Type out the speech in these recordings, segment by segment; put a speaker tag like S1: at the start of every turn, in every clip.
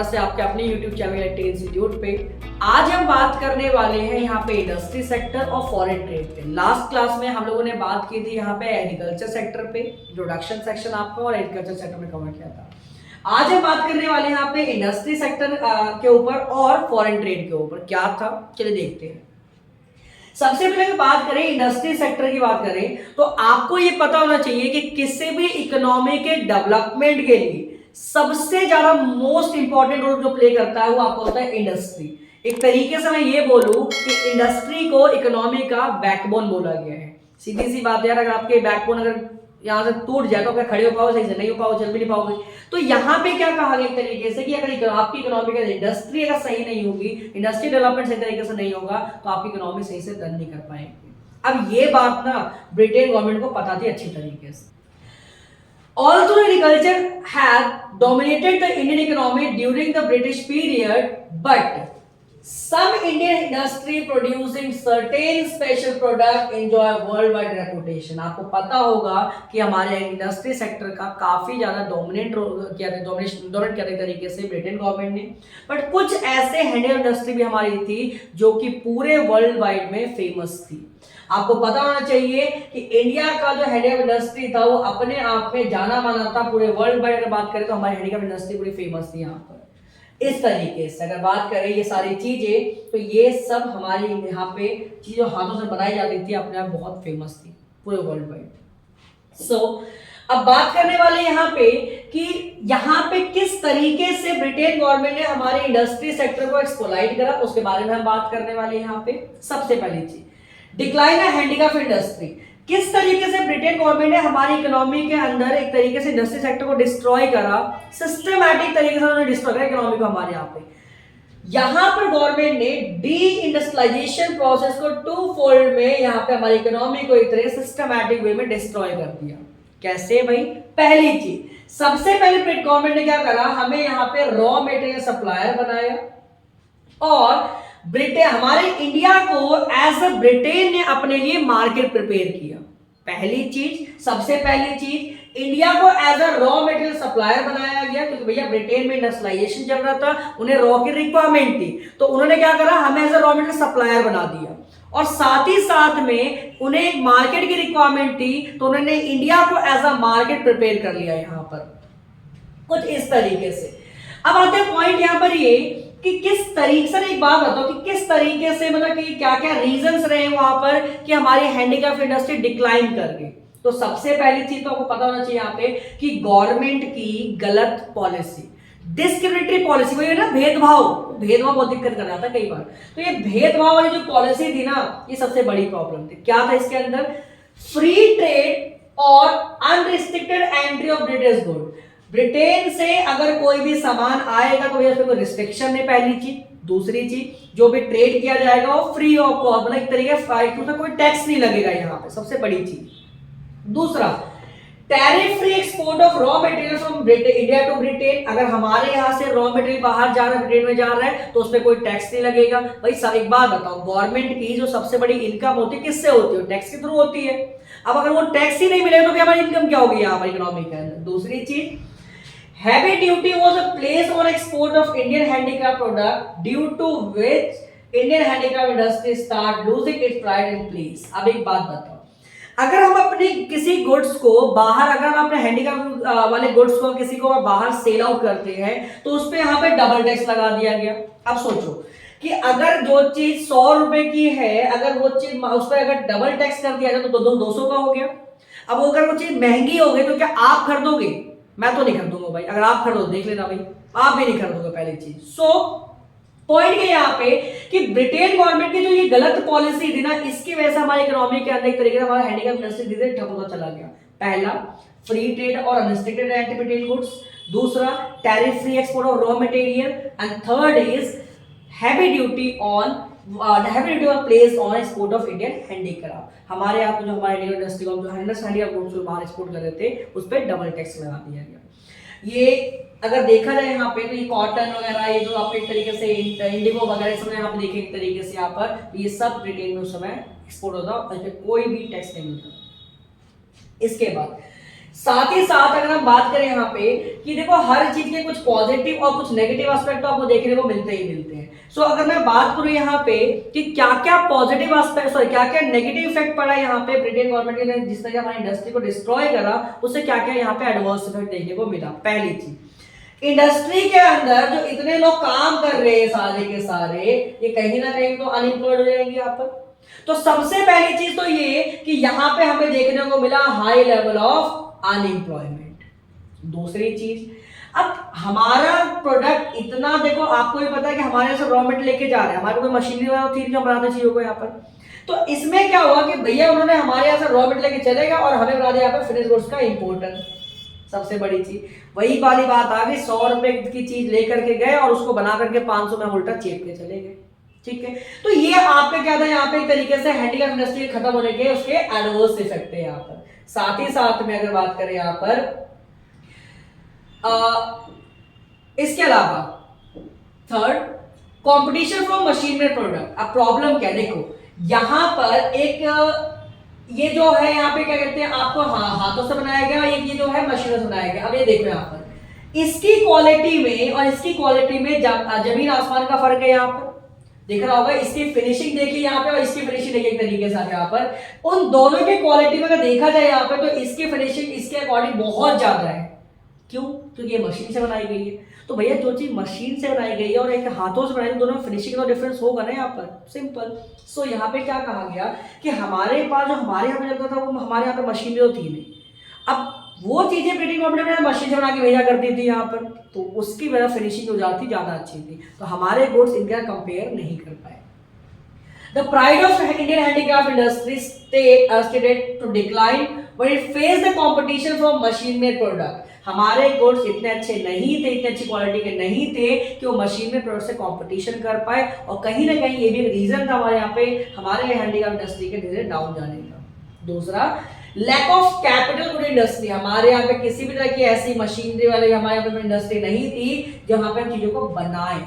S1: से आपके अपने YouTube चैनल टेक इंस्टीट्यूट पे। आज हम बात करने वाले हैं यहाँ पे इंडस्ट्री सेक्टर और फॉरेन ट्रेड पे। लास्ट क्लास में हम लोगों ने बात की थी यहाँ पे एग्रीकल्चर सेक्टर पे, इंट्रोडक्शन सेक्शन आपको और एग्रीकल्चर सेक्टर में कवर किया था। आज हम बात करने वाले हैं यहाँ पे इंडस्ट्री सेक्टर के ऊपर और फॉरेन ट्रेड के ऊपर। क्या था चलिए देखते हैं। सबसे पहले अगर बात करें इंडस्ट्री सेक्टर की बात करें तो आपको ये पता होना चाहिए कि किसी भी इकोनॉमी के डेवलपमेंट के लिए सबसे ज्यादा मोस्ट इंपॉर्टेंट रोल जो प्ले करता है वो आपको होता है इंडस्ट्री। एक तरीके से मैं ये बोलूं कि इंडस्ट्री को इकोनॉमी का बैकबोन बोला गया है। सीधी सी बात है यार, अगर आपके बैकबोन अगर यहाँ से टूट जाए तो आप खड़े हो पाओ, सही से नहीं हो पाओ, चल भी नहीं पाओगे। तो यहाँ पे क्या कहा गया एक तरीके से कि अगर आपकी इकोनॉमी का इंडस्ट्री अगर सही नहीं होगी, इंडस्ट्री डेवलपमेंट सही तरीके से नहीं होगा तो आपकी इकोनॉमी सही से रन नहीं कर पाएंगे। अब ये बात ना ब्रिटेन गवर्नमेंट को पता थी अच्छी तरीके से। Although agriculture had dominated the Indian economy during the British period, but some Indian industry producing certain special product enjoy worldwide reputation। आपको पता होगा कि हमारे इंडस्ट्री सेक्टर का काफी ज्यादा डोमिनेट किया था, डोमिनेट किया था तरीके से ब्रिटेन गवर्नमेंट ने। बट कुछ ऐसे हैंड इंडस्ट्री भी हमारी थी जो कि पूरे वर्ल्ड वाइड में फेमस थी। आपको पता होना चाहिए कि इंडिया का जो हैंडीक्राफ्ट इंडस्ट्री था वो अपने आप में जाना माना था। पूरे वर्ल्ड वाइड अगर बात करें तो हमारी हैंडीक्राफ्ट इंडस्ट्री पूरी फेमस थी यहाँ पर। इस तरीके से अगर बात करें ये सारी चीजें तो ये सब हमारी यहाँ पे चीजें हाथों से बनाई जाती थी, अपने आप बहुत फेमस थी पूरे वर्ल्ड वाइड। अब बात करने वाले यहाँ पे कि यहाँ पे किस तरीके से ब्रिटेन गवर्नमेंट ने हमारे इंडस्ट्री सेक्टर को एक्सप्लॉइट करा, उसके बारे में हम बात करने वाले यहाँ पे। सबसे पहली चीज डिक्लाइन है हैंडीक्राफ्ट इंडस्ट्री। किस तरीके से ब्रिटेन गवर्नमेंट ने हमारी इकोनॉमी के अंदर एक तरीके से इंडस्ट्री सेक्टर को डिस्ट्रॉय करा, सिस्टमैटिक तरीके से उन्होंने डिस्ट्रॉय करा इकोनॉमी को हमारे यहाँ पे। यहाँ पर गवर्नमेंट ने डी इंडस्ट्रियलाइजेशन प्रोसेस को टू फोल्ड में यहाँ पे हमारी इकोनॉमी को एक तरह सिस्टमैटिक वे में डिस्ट्रॉय कर दिया। कैसे भाई? पहली चीज सबसे पहले ब्रिटिश गवर्नमेंट ने क्या करा, हमें यहाँ पे रॉ मटेरियल सप्लायर बनाया और ब्रिटेन हमारे इंडिया को एज अ ब्रिटेन ने अपने लिए मार्केट प्रिपेयर किया। पहली चीज, सबसे पहली चीज इंडिया को as a raw material supplier बनाया गया, क्योंकि भैया ब्रिटेन में इंडस्ट्रियलाइजेशन चल रहा था, उन्हें रॉ की रिक्वायरमेंट थी, तो उन्होंने क्या करा, हमें as a raw material supplier बना दिया। और साथ ही साथ में उन्हें एक मार्केट की रिक्वायरमेंट थी, तो उन्होंने इंडिया को एज अ मार्केट प्रिपेयर कर लिया यहाँ पर कुछ इस तरीके से। अब आते हैं पॉइंट यहाँ पर ये कि किस तरीके से, एक बात बताओ कि किस तरीके से, मतलब कि क्या क्या रीजंस रहे वहां पर कि हमारी हैंडीक्राफ्ट इंडस्ट्री डिक्लाइन कर गई। तो सबसे पहली चीज तो आपको पता होना चाहिए यहाँ पे कि गवर्नमेंट की गलत पॉलिसी, डिस्क्रिमिनेटरी पॉलिसी, वही है ना भेदभाव बहुत दिक्कत कर रहा था कई बार। तो ये भेदभाव वाली जो पॉलिसी थी ना, ये सबसे बड़ी प्रॉब्लम थी। क्या था इसके अंदर? फ्री ट्रेड और unrestricted entry of British good. Britain से अगर कोई भी सामान आएगा तो उसमें कोई रिस्ट्रिक्शन नहीं, पहली चीज। दूसरी चीज, जो भी ट्रेड किया जाएगा वो फ्री ऑफ कॉस्ट, मतलब एक तरीके से कोई टैक्स नहीं लगेगा यहाँ पे, सबसे बड़ी चीज। दूसरा, tariff free export of raw material from India to Britain. अगर हमारे यहाँ से रॉ मटेरियल बाहर जा रहा है, ब्रिटेन में जा रहा है, तो उस पर कोई टैक्स नहीं लगेगा। भाई सब एक बात बताओ, गवर्नमेंट की जो सबसे बड़ी इनकम होती है किससे होती है? टैक्स के थ्रू होती है। अब अगर वो टैक्स ही नहीं मिलेगा तो हमारी इनकम क्या होगी यहाँ पर इकोनॉमी के अंदर? दूसरी चीज, heavy duty was placed on export of Indian handicraft product, due to which Indian handicraft industry start losing its pride and place। अब एक बात बताओ, अगर हम अपने किसी गुड्स को बाहर, अगर हम अपने हैंडीक्राफ्ट वाले गुड्स को किसी को बाहर सेल आउट करते हैं तो उस पे यहाँ पे डबल टैक्स लगा दिया गया। अब सोचो कि अगर जो चीज 100 रुपए की है, अगर वो चीज उस पर अगर डबल टैक्स कर दिया जाए तो 200 का हो गया। अब अगर वो चीज महंगी हो गई तो क्या आप खरीदोगे? मैं तो नहीं खरीदूंगा भाई। अगर आप खरीदो देख लेना भाई, आप भी नहीं खरीदोगे पहली चीज। पॉइंट ये यहाँ पे कि ब्रिटेन गवर्नमेंट की जो ये गलत पॉलिसी थी ना, इसकी वजह से हमारी इकोनॉमी के अंदर एक तरीके से हमारा हैंडीक्राफ्ट इंडस्ट्री धीरे धीरे ठप होता चला गया। पहला, फ्री ट्रेड और अनरिस्ट्रिक्टेड एंटी ब्रिटेन गुड्स। दूसरा, tariff free export of raw material. And third is heavy duty on place on export of Indian handicraft. हमारे यहाँ पे जो हमारे इंडियन इंडस्ट्री को जो हैंडीक्राफ्ट गुड्स बाहर एक्सपोर्ट कर रहे थे उस पर डबल टैक्स लगा दिया गया। ये अगर देखा जाए यहाँ पे तो ये कॉटन वगैरह, ये जो आप एक तरीके से इंडिगो वगैरह सब यहाँ पे देखें एक तरीके से यहाँ पर, ये सब ब्रिटेन में उस समय एक्सपोर्ट होता है, कोई भी टैक्स नहीं मिलता। इसके बाद साथ ही साथ अगर हम बात करें यहाँ पे कि देखो हर चीज के कुछ पॉजिटिव और कुछ नेगेटिव एस्पेक्ट तो आपको देखने को मिलते ही मिलते हैं। सो अगर मैं बात करूं यहाँ पे कि क्या क्या पॉजिटिव एस्पेक्ट, सॉरी क्या क्या नेगेटिव इफेक्ट पड़ा यहाँ पे ब्रिटेन गवर्नमेंट ने जिस तरह हमारी इंडस्ट्री को डिस्ट्रॉय करा, उससे क्या क्या यहाँ पे एडवर्स इफेक्ट देखने को मिला। पहली चीज, इंडस्ट्री के अंदर जो इतने लोग काम कर रहे हैं सारे के सारे, ये कहीं ना कहीं तो अनएम्प्लॉयड हो जाएंगे यहाँ पर। तो सबसे पहली चीज तो ये कि यहाँ पे हमें देखने को मिला हाई लेवल ऑफ अनएम्प्लॉयमेंट। दूसरी चीज, अब हमारा प्रोडक्ट इतना, देखो आपको भी पता है कि हमारे से रॉ मटेरियल लेके जा रहे हैं, हमारे कोई मशीनरी वाला थी जो बनाते चीजों को यहाँ पर। तो इसमें क्या हुआ कि भैया उन्होंने हमारे यहाँ से रॉ मटेरियल लेके चलेगा और हमें बना दिया यहाँ पर फिनिश गुड्स का इंपोर्टर। सबसे बड़ी चीज वही वाली बात आ गई, 100 रुपए की चीज लेकर के गए और उसको बना करके 500 में उल्टा चेप के चले गए। ठीक है, तो ये आपका क्या था यहाँ पे एक तरीके से हैंडीक्राफ्ट इंडस्ट्री खत्म होने के उसके एडवर्स इफेक्ट है यहाँ पर। साथ ही साथ में अगर बात करें यहाँ पर इसके अलावा third, competition from machine made product. अब प्रॉब्लम क्या है, देखो यहां पर एक ये जो है यहाँ पे क्या कहते हैं आपको, हाथों से बनाया गया, ये जो है मशीनों से बनाया गया। अब ये देखो यहाँ पर इसकी क्वालिटी में और इसकी क्वालिटी में जमीन आसमान का फर्क है। यहाँ पर देख रहा होगा, इसकी फिनिशिंग देखिए यहाँ पे और इसकी फिनिशिंग देखिए एक तरीके से यहाँ पर, उन दोनों की क्वालिटी में अगर देखा जाए यहाँ पे तो इसकी फिनिशिंग इसके अकॉर्डिंग बहुत ज्यादा है। क्यों? क्योंकि ये मशीन से बनाई गई है। तो भैया जो चीज मशीन से बनाई गई है और एक हाथों से बनाई गई, दोनों में फिनिशिंग का डिफरेंस होगा ना यहाँ पर, सिंपल। सो यहाँ पे क्या कहा गया कि हमारे पास जो हमारे यहाँ पे लगता था वो हमारे यहाँ पे मशीन तो थी नहीं। अब वो चीजें ब्रिटिश गवर्नमेंट ने मशीन से बना के भेजा करती थी यहाँ पर, तो उसकी वजह फिनिशिंग जो जाती ज्यादा अच्छी थी, तो हमारे गुड्स इनका कंपेयर नहीं कर पाए। The pride of Indian handicraft industry stated to decline when it faced the competition from machine-made product. हमारे गुड्स इतने अच्छे नहीं थे, इतने अच्छी क्वालिटी के नहीं थे कि वो मशीन में प्रोडक्ट से कंपटीशन कर पाए, और कहीं ना कहीं ये भी एक रीजन था हमारे यहाँ पे हमारे हैंडीक्राफ्ट इंडस्ट्री के धीरे डाउन जाने का। दूसरा, lack of capital good industry. हमारे यहाँ पे किसी भी तरह की ऐसी मशीनरी वाली हमारे यहाँ पे इंडस्ट्री नहीं थी जहाँ पे हम चीजों को बनाए,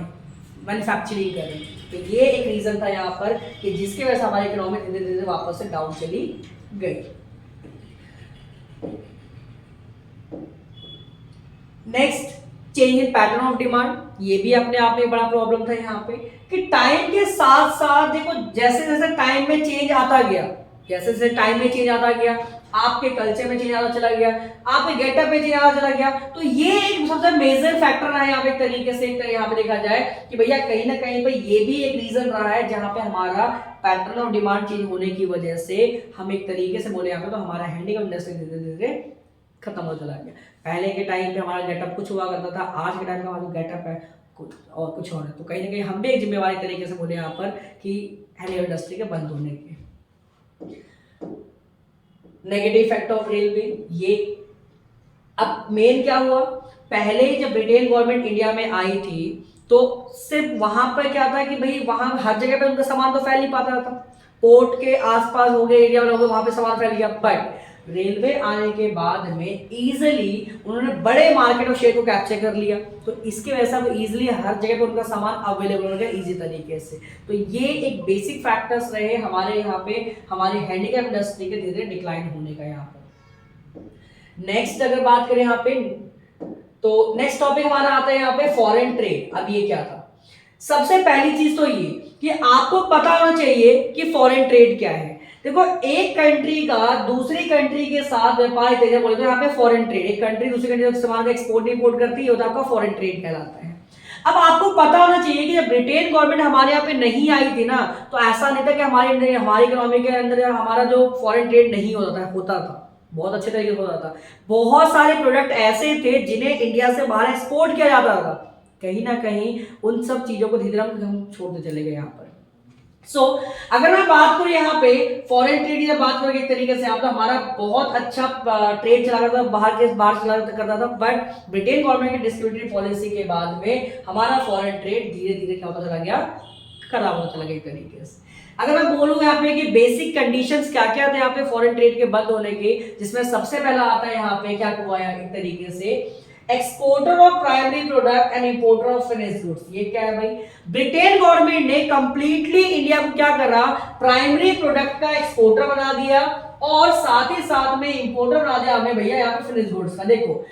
S1: मैन्युफैक्चरिंग करें। तो ये एक रीजन था यहाँ पर कि जिसकी वजह से हमारी इकोनॉमी धीरे धीरे वापस से डाउन चली गई। Next, change in pattern of demand. ये भी अपने आप में बड़ा प्रॉब्लम था यहाँ पे कि टाइम के साथ साथ देखो जैसे जैसे टाइम में चेंज आता गया, जैसे जैसे टाइम में चेंज आता गया, आपके कल्चर में चेंज आता चला गया, आपके गेटअप में चेंज आता चला गया। तो ये एक सबसे मेजर फैक्टर रहा है यहाँ पे एक तरीके से, एक यहाँ पे देखा जाए कि भैया कहीं ना कहीं पे ये भी एक रीजन रहा है जहाँ पे हमारा पैटर्न ऑफ डिमांड चेंज होने की वजह से हम एक तरीके से बोले यहाँ पे तो हमारा हैंडीक्राफ्ट इंडस्ट्री धीरे धीरे खत्म हो चला गया। पहले के टाइम पे हमारा गेटअप कुछ हुआ करता था, आज के टाइम पे हमारा गेटअप है कुछ और कुछ और है। तो कहीं ना कहीं हम भी एक जिम्मेवारी तरीके से बोले यहाँ पर कि हैंडीक्राफ्ट इंडस्ट्री के बंद होने के। नेगेटिव इफेक्ट ऑफ रेलवे, ये अब मेन क्या हुआ, पहले जब ब्रिटेन गवर्नमेंट इंडिया में आई थी तो सिर्फ वहां पर क्या था कि भाई वहां हर जगह पे उनका सामान तो फैल नहीं पाता था, पोर्ट के आसपास हो गए एरिया में हो गए वहां पे सामान फैल गया। बट रेलवे आने के बाद में इजीली उन्होंने बड़े मार्केट और शेयर को कैप्चर कर लिया, तो इसकी वजह से इजीली हर जगह पे उनका सामान अवेलेबल हो गया इजी तरीके से। तो ये एक बेसिक फैक्टर्स रहे हमारे यहाँ पे हमारी हैंडीक्राफ्ट इंडस्ट्री के धीरे डिक्लाइन होने का। यहाँ पर नेक्स्ट अगर बात करें यहाँ पे तो नेक्स्ट टॉपिक हमारा आता है यहाँ पे फॉरेन ट्रेड। अब ये क्या था, सबसे पहली चीज तो ये कि आपको पता होना चाहिए कि फॉरेन ट्रेड क्या है। देखो एक कंट्री का दूसरी कंट्री के साथ व्यापार तेजा बोले तो यहाँ पे फॉरेन ट्रेड, एक कंट्री दूसरी कंट्री का सामान का एक्सपोर्ट इंपोर्ट करती है, तो आपका फॉरेन ट्रेड कहलाता है। अब आपको पता होना चाहिए कि जब ब्रिटेन गवर्नमेंट हमारे यहाँ पे नहीं आई थी ना, तो ऐसा नहीं था कि हमारी इकोनॉमी के अंदर हमारा जो फॉरेन ट्रेड नहीं होता था, बहुत अच्छे तरीके से होता था। बहुत सारे प्रोडक्ट ऐसे थे जिन्हें इंडिया से बाहर एक्सपोर्ट किया जाता था, कहीं ना कहीं उन सब चीजों को धीरे हम छोड़ते चले गए यहाँ पर। अगर मैं बात करूं यहाँ पे फॉरेन ट्रेड की बात करें एक तरीके से आप, तो हमारा बहुत अच्छा ट्रेड चला करता था, बाहर चला करता था। बट ब्रिटेन गवर्नमेंट की डिस्ट्रीब्यूटरी पॉलिसी के बाद में हमारा फॉरेन ट्रेड धीरे धीरे क्या होता चला गया, खराब होता चला गया एक तरीके से। अगर मैं बोलूं यहाँ पे कि बेसिक कंडीशंस क्या क्या थे यहाँ पे फॉरेन ट्रेड के बंद होने के, जिसमें सबसे पहला आता है यहाँ पे क्या हुआ एक तरीके से exporter of primary product and importer of finish goods. ये क्या है भाई, ब्रिटेन गवर्नमेंट ने कंप्लीटली इंडिया को क्या करा, प्राइमरी प्रोडक्ट का एक्सपोर्टर बना दिया और साथ ही साथ में इंपोर्टर बना दिया हमने भैया यहाँ पे फिनिश गुड्स का। देखो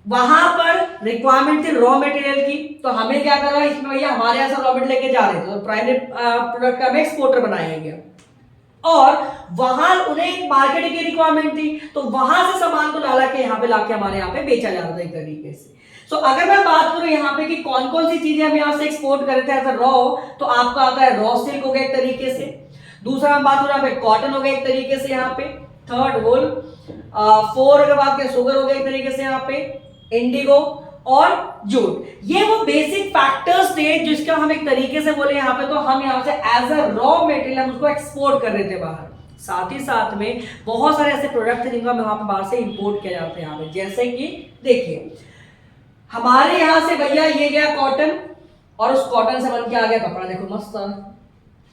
S1: वहां पर रिक्वायरमेंट थी रॉ मटेरियल की, तो हमें क्या करना है इसमें भैया हमारे यहाँ से रॉ मटेरियल लेके जा रहे थे, तो प्राइमरी प्रोडक्ट का हमें एक्सपोर्टर बनाया गया, और वहां उन्हें एक मार्केट की रिक्वायरमेंट थी, तो वहां से सामान को ला के यहाँ पे लाके हमारे यहाँ पे बेचा जा रहा था एक तरीके से। सो अगर मैं बात करूं यहाँ पे कि कौन कौन सी चीजें हम यहाँ से एक्सपोर्ट कर रहे थे एज अ रॉ, तो आपका आता है रॉ सिल्क हो गया एक तरीके से, दूसरा हम बात करें यहाँ पे कॉटन हो गया एक तरीके से यहाँ पे, थर्ड वुल, फोर अगर बात करें शुगर हो गया एक तरीके से यहाँ पे, इंडिगो और जूट। ये वो बेसिक फैक्टर्स थे जिसका हम एक तरीके से बोले यहाँ पे, तो हम यहाँ से एज अ रॉ मटेरियल हम उसको एक्सपोर्ट कर रहे थे बाहर। साथ ही साथ में बहुत सारे ऐसे प्रोडक्ट थे जिनको हम यहाँ पे बाहर से इंपोर्ट किया जाते हैं यहाँ पे, जैसे कि देखिए हमारे यहां से भैया ये गया कॉटन, और उस कॉटन से बन के आ गया कपड़ा, देखो मस्त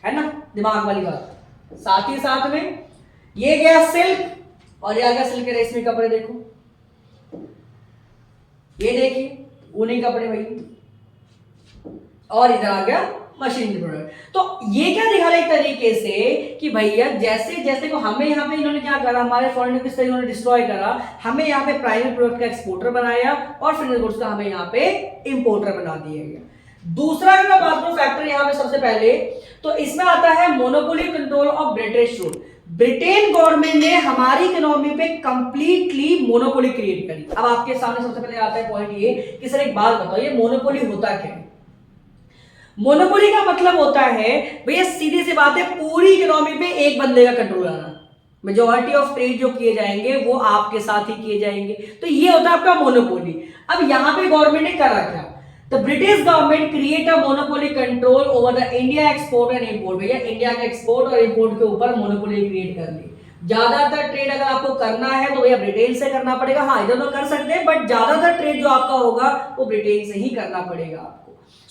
S1: है ना, दिमाग वाली बात। साथ ही साथ में ये गया सिल्क, और ये आ गया सिल्क के रेशमी कपड़े, देखो ये देखिए ऊनी कपड़े भाई, और इधर आ गया मशीनरी प्रोडक्ट। तो ये क्या दिखा रहा है एक तरीके से कि भैया जैसे जैसे को हमें यहाँ पे इन्होंने क्या करा, हमारे फॉरेन किस तरह इन्होंने डिस्ट्रॉय करा, हमें यहाँ पे प्राइमरी प्रोडक्ट का एक्सपोर्टर बनाया और फिनिश गुड्स का हमें यहाँ पे इंपोर्टर बना दिया गया। दूसरा अगर मैं बात करूं फैक्टर यहाँ पे सबसे पहले, तो इसमें आता है monopoly control of British rule. Britain government ने हमारी इकोनॉमी पे कंप्लीटली मोनोपोली क्रिएट करी। अब आपके सामने सबसे पहले आता है पॉइंट ये कि सर एक बात बताओ, ये मोनोपोली होता क्या है? मोनोपोली का मतलब होता है भैया सीधी सी बात है, पूरी इकोनॉमी पे एक बंदे का कंट्रोल आना, मेजॉरिटी ऑफ ट्रेड जो किए जाएंगे वो आपके साथ ही किए जाएंगे, तो ये होता है आपका मोनोपोली। अब यहाँ पे गवर्नमेंट ने करा क्या, the British government create a monopoly control over the India export and import. भैया इंडिया के एक्सपोर्ट और इंपोर्ट के ऊपर मोनोपोली क्रिएट कर ली। ज्यादातर ट्रेड अगर आपको करना है तो भैया ब्रिटेन से करना पड़ेगा, हाँ इधर उधर कर सकते हैं, बट ज्यादातर ट्रेड जो आपका होगा वो ब्रिटेन से ही करना पड़ेगा आपको।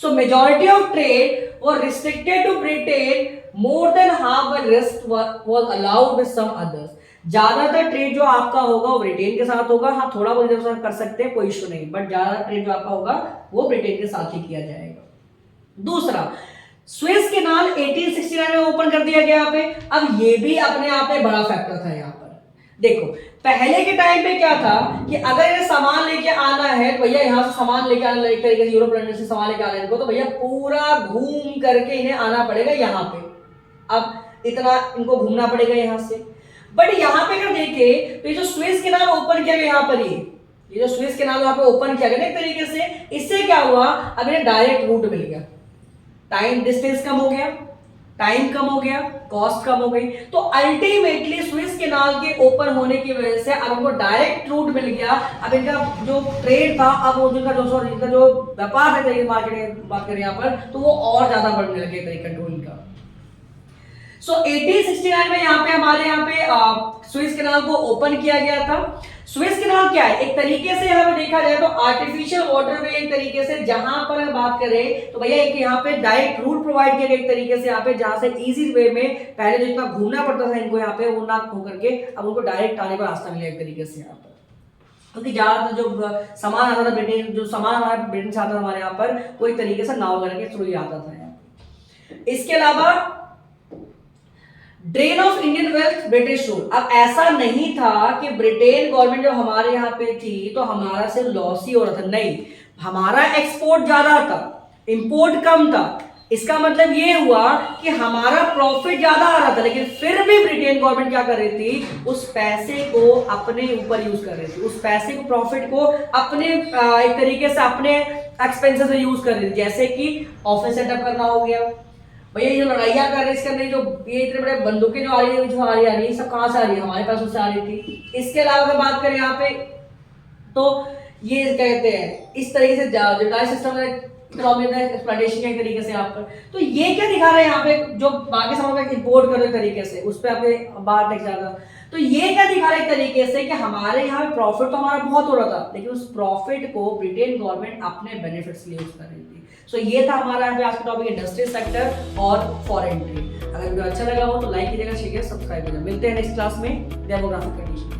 S1: So majority of trade were restricted to Britain, more than half the rest was allowed with some others। ज्यादातर ट्रेड जो आपका होगा वो ब्रिटेन के साथ होगा, हाँ थोड़ा बहुत इधर कर सकते हैं कोई इशू नहीं, बट ज्यादा ट्रेड जो आपका होगा वो ब्रिटेन के साथ ही किया जाएगा। दूसरा, स्विस कैनाल 1869 में ओपन कर दिया गया यहाँ पे। अब ये भी अपने आप में बड़ा फैक्टर था यहाँ पर। देखो पहले के टाइम पे क्या था कि अगर ये सामान लेके आना है तो भैया यहाँ से सामान लेके आना, एक तरीके से यूरोप लंदन से सामान लेके आना है तो भैया पूरा घूम करके इन्हें आना पड़ेगा यहाँ पे। अब इतना इनको घूमना पड़ेगा यहाँ से, बट यहाँ पे अगर देखे तो ये जो स्विस कैनाल ओपन किया गया यहाँ पर, ये जो स्विस कैनाल यहाँ पे ओपन किया गया एक तरीके से, इससे क्या हुआ, अब इन्हें डायरेक्ट रूट मिल गया, टाइम डिस्टेंस कम हो गया, टाइम कम हो गया, कॉस्ट कम हो गई। तो अल्टीमेटली स्विस कैनाल के ओपन होने की वजह से अब उनको डायरेक्ट रूट मिल गया। अब इनका जो ट्रेड था, अब वो इनका जो व्यापार है मार्केट बात करें यहाँ पर, तो वो और ज्यादा बढ़ने लगे कंट्रोल का। सो 1869 में यहाँ पे हमारे यहाँ पे स्विस कैनाल को ओपन किया गया था। स्विस कैनाल क्या है, एक तरीके से यहाँ पे देखा जाए तो आर्टिफिशियल वाटरवे एक तरीके से, जहां पर हम बात करें तो भैया एक यहाँ पे डायरेक्ट रूट प्रोवाइड किया गया एक तरीके से यहाँ पे, जहां से इजी वे में पहले जो इतना घूमना पड़ता था इनको यहाँ पे वो ना होकर के अब उनको डायरेक्ट आने का रास्ता मिला एक तरीके से यहाँ पर। क्योंकि ज्यादातर जो सामान आता था ब्रिटेन, जो सामान हमारा ब्रिटेन से आता था हमारे यहाँ पर, वो एक तरीके से नाव वगैरह के थ्रू ही आता था यहाँ पे। इसके अलावा drain of Indian wealth British rule. अब ऐसा नहीं था कि ब्रिटेन गवर्नमेंट जो हमारे यहाँ पे थी तो हमारा सिर्फ लॉस ही हो रहा था, नहीं, हमारा एक्सपोर्ट ज्यादा था, इंपोर्ट कम था। इसका मतलब ये हुआ कि हमारा प्रॉफिट ज्यादा आ रहा था, लेकिन फिर भी ब्रिटेन गवर्नमेंट क्या कर रही थी, उस पैसे को अपने ऊपर यूज कर रही थी, उस पैसे को, प्रॉफिट को अपने एक तरीके से अपने एक्सपेंसेस में यूज कर रही थी। जैसे कि ऑफिस सेटअप करना हो गया, भैया ये लड़ाइयाँ कर रहे इसके अंदर, जो ये इतने बड़े बंदूकें जो आ रही है, जो आ रही है, सब कहाँ से आ रही है, हमारे पास उससे आ रही थी। इसके अलावा अगर बात करें यहाँ पे तो ये कहते हैं इस तरीके से जो सिस्टम एक्सप्लॉयटेशन के तरीके से आप पर, तो ये क्या दिखा रहे हैं यहाँ पे, जो बाकी सामान इंपोर्ट कर रहे तरीके से उस पर आपके बाहर टैक्स ज्यादा, तो ये क्या दिखा रहा है तरीके से कि हमारे यहाँ पे प्रॉफिट तो हमारा बहुत हो रहा था, लेकिन उस प्रॉफिट को ब्रिटेन गवर्नमेंट अपने बेनिफिट्स के लिए यूज कर रही थी। सो ये था हमारा यहाँ पे आज का टॉपिक, इंडस्ट्रियल सेक्टर और फॉरेन ट्रेड। अगर वीडियो अच्छा लगा हो तो लाइक कीजिएगा, शेयर सब्सक्राइब कीजिएगा। मिलते हैं नेक्स्ट क्लास में डेमोग्राफिक कंडीशन।